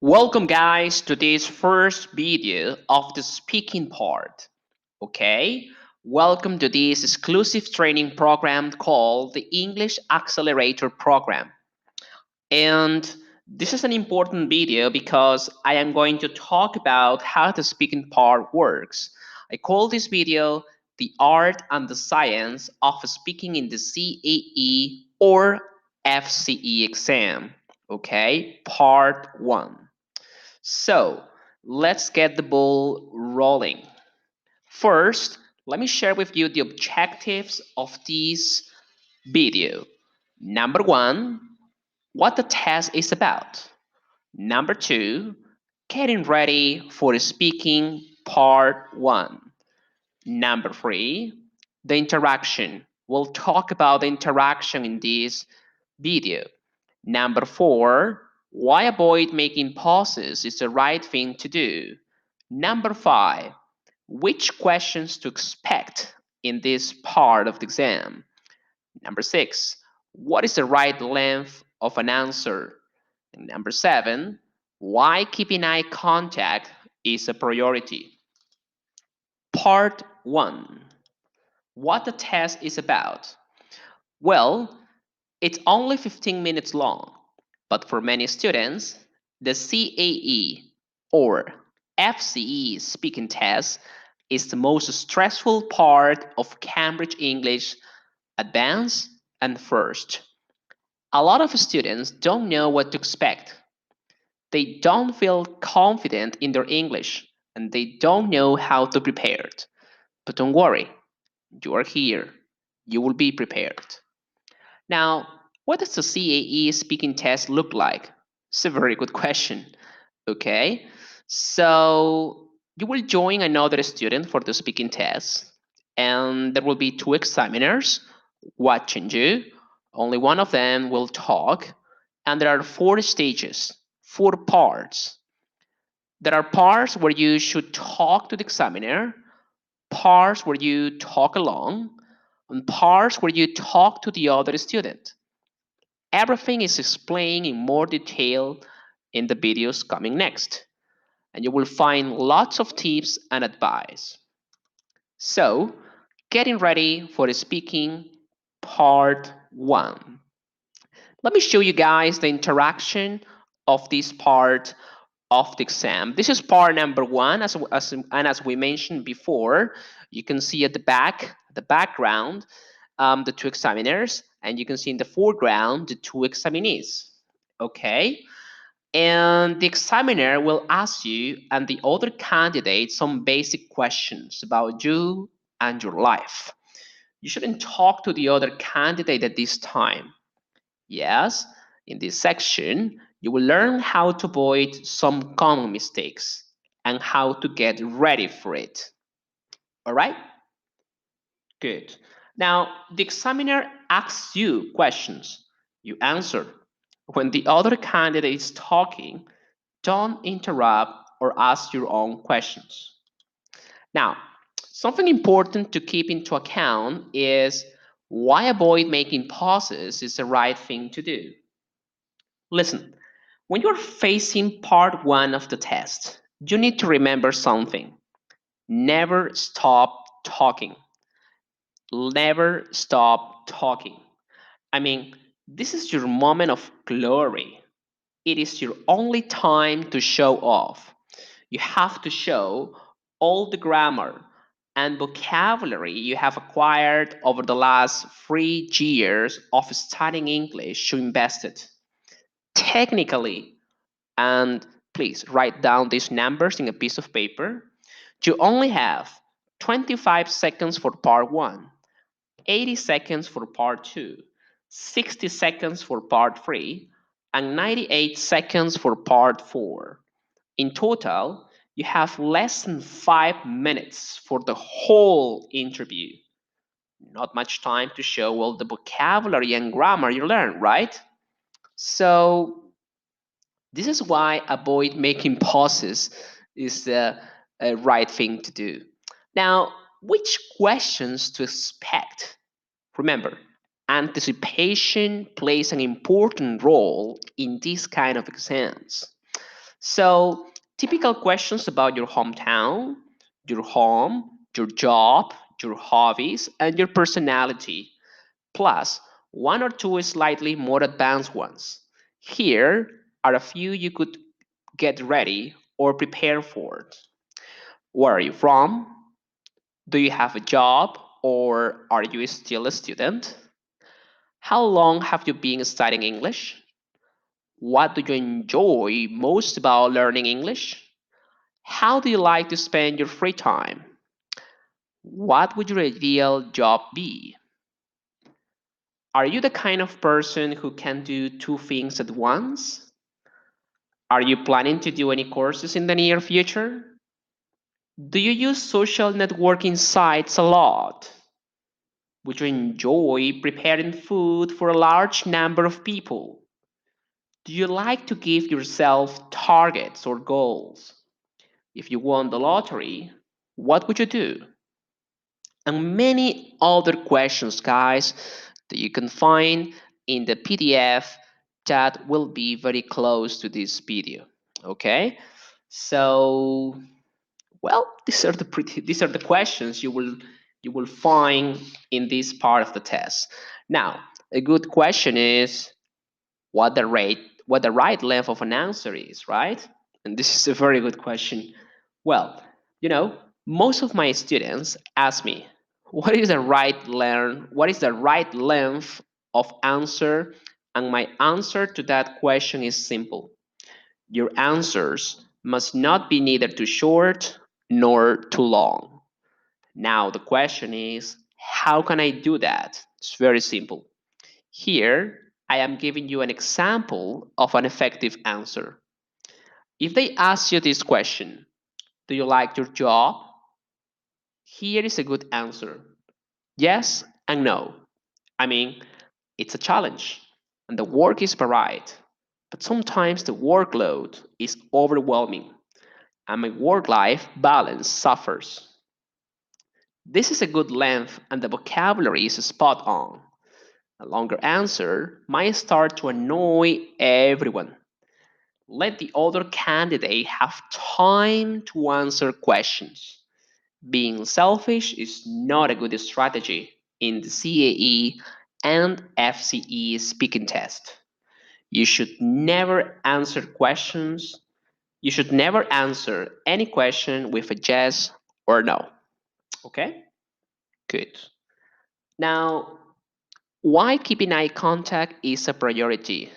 Welcome guys to this first video of the speaking part. Okay, welcome to this exclusive training program called the English Accelerator Program. And this is an important video because I am going to talk about how the speaking part works. I call this video the art and the science of speaking in the CAE or FCE exam. Okay, part 1. So let's get the ball rolling. First, let me share with you the objectives of this video. Number one, what the test is about. Number two, getting ready for speaking part one. Number three, the interaction. We'll talk about the interaction in this video. Number four, why avoid making pauses is the right thing to do. Number five, which questions to expect in this part of the exam. Number six, what is the right length of an answer? And number seven, why keeping eye contact is a priority. Part one, what the test is about. Well, it's only 15 minutes long, but for many students, the CAE or FCE speaking test is the most stressful part of Cambridge English Advanced and First. A lot of students don't know what to expect. They don't feel confident in their English and they don't know how to prepare. But don't worry, you are here. You will be prepared. Now, what does the CAE speaking test look like? It's a very good question. Okay, so you will join another student for the speaking test, and there will be two examiners watching you. Only one of them will talk, and there are four stages, four parts. There are parts where you should talk to the examiner, parts where you talk along, and parts where you talk to the other student. Everything is explained in more detail in the videos coming next, and you will find lots of tips and advice. So, getting ready for the speaking part 1. Let me show you guys the interaction of this part of the exam. This is part number 1, as we mentioned before. You can see at the background, the two examiners, and you can see in the foreground the two examinees. Okay, and the examiner will ask you and the other candidate some basic questions about you and your life. You shouldn't talk to the other candidate at this time. Yes, in this section, you will learn how to avoid some common mistakes and how to get ready for it. All right? Good. Now, the examiner asks you questions. You answer. When the other candidate is talking, don't interrupt or ask your own questions. Now, something important to keep into account is why avoid making pauses is the right thing to do. Listen, when you're facing part 1 of the test, you need to remember something. Never stop talking. Never stop talking. I mean, this is your moment of glory. It is your only time to show off. You have to show all the grammar and vocabulary you have acquired over the last 3 years of studying English you invested. Technically, and please write down these numbers in a piece of paper, you only have 25 seconds for part 1, 80 seconds for part 2, 60 seconds for part 3, and 98 seconds for part 4. In total, you have less than 5 minutes for the whole interview. Not much time to show all the vocabulary and grammar you learned, right? So, this is why avoid making pauses is the right thing to do. Now, which questions to expect? Remember, anticipation plays an important role in these kind of exams. So, typical questions about your hometown, your home, your job, your hobbies, and your personality, plus one or two slightly more advanced ones. Here are a few you could get ready or prepare for. Where are you from? Do you have a job or are you still a student? How long have you been studying English? What do you enjoy most about learning English? How do you like to spend your free time? What would your ideal job be? Are you the kind of person who can do two things at once? Are you planning to do any courses in the near future? Do you use social networking sites a lot? Would you enjoy preparing food for a large number of people? Do you like to give yourself targets or goals? If you won the lottery, what would you do? And many other questions, guys, that you can find in the PDF that will be very close to this video. Okay, so well, these are the questions you will find in this part of the test. Now, a good question is what the right length of an answer is, right? And this is a very good question. Well, most of my students ask me, what is the right length of answer? And my answer to that question is simple. Your answers must not be neither too short nor too long. Now the question is, how can I do that? It's very simple. Here, I am giving you an example of an effective answer. If they ask you this question, do you like your job? Here is a good answer. Yes and no. I mean, it's a challenge and the work is varied, but sometimes the workload is overwhelming and my work life balance suffers. This is a good length and the vocabulary is spot on. A longer answer might start to annoy everyone. Let the other candidate have time to answer questions. Being selfish is not a good strategy in the CAE and FCE speaking test. You should never answer questions. You should never answer any question with a yes or no. Okay? Good. Now, why keeping eye contact is a priority?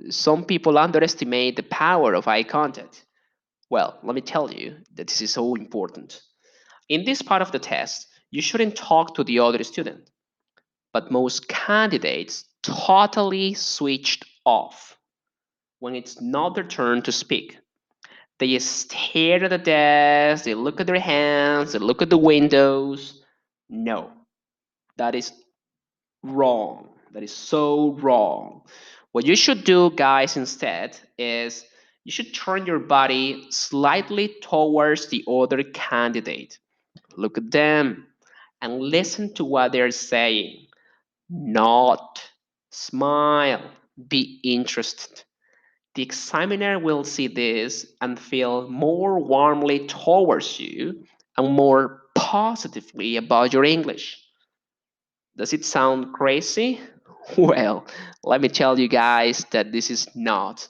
Some people underestimate the power of eye contact. Well, let me tell you that this is so important. In this part of the test, you shouldn't talk to the other student, but most candidates totally switched off when it's not their turn to speak. They stare at the desk, they look at their hands, they look at the windows. No, that is wrong. That is so wrong. What you should do, guys, instead is you should turn your body slightly towards the other candidate. Look at them and listen to what they're saying. Nod, smile, be interested. The examiner will see this and feel more warmly towards you and more positively about your English. Does it sound crazy? Well, let me tell you guys that this is not.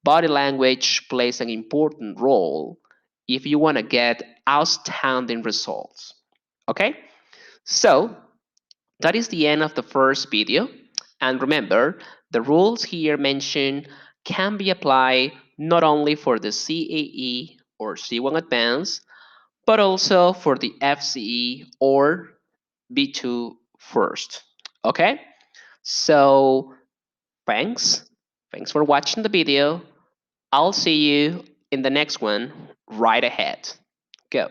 Body language plays an important role if you want to get outstanding results. Okay? So, that is the end of the first video. And remember, the rules here mentioned can be applied not only for the CAE or C1 Advanced, but also for the FCE or B2 first. Okay? So, thanks. Thanks for watching the video. I'll see you in the next one right ahead. Go.